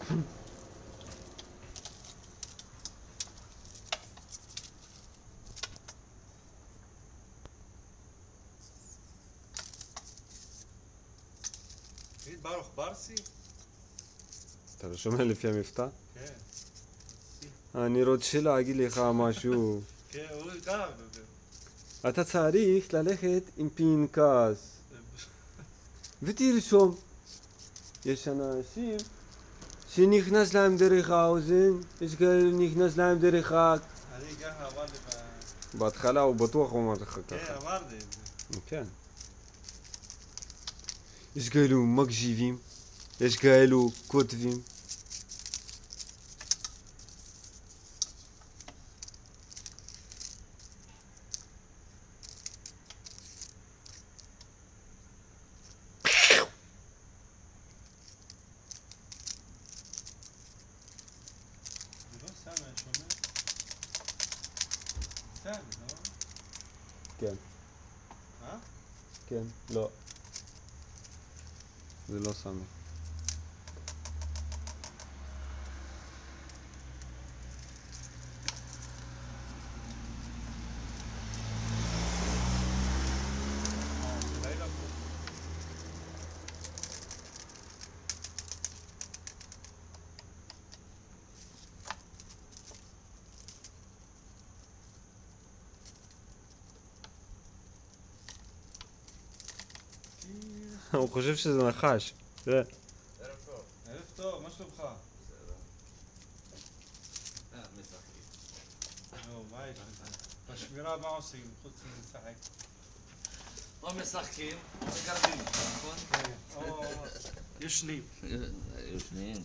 תגיד ברוך ברסי? אתה לא שומע לפי המבטא? כן. אני רוצה להגיד לך משהו. כן, הוא גם. אתה צריך ללכת עם פנקס ותרשום. יש אנשים שנכנס להם דרך האוזן, יש כאלה נכנס להם דרך אני ככה אמר לי בהתחלה הוא בטוח אומר לך כן, ככה. אמר לי את זה. כן. יש כאלו מקשיבים, יש כאלו כותבים. זה לא סמי, אני שומע? סמי, לא? כן. כן, לא. זה לא סמי. לילה פה. הוא חושב שזה נחש. תראה. ערב טוב. ערב טוב, מה שלומך? בסדר. משחקים. נו, מה יש לך? בשמירה מה עושים חוץ מלשחק? או משחקים, או מגרדים, נכון? כן. או ישנים. ישנים.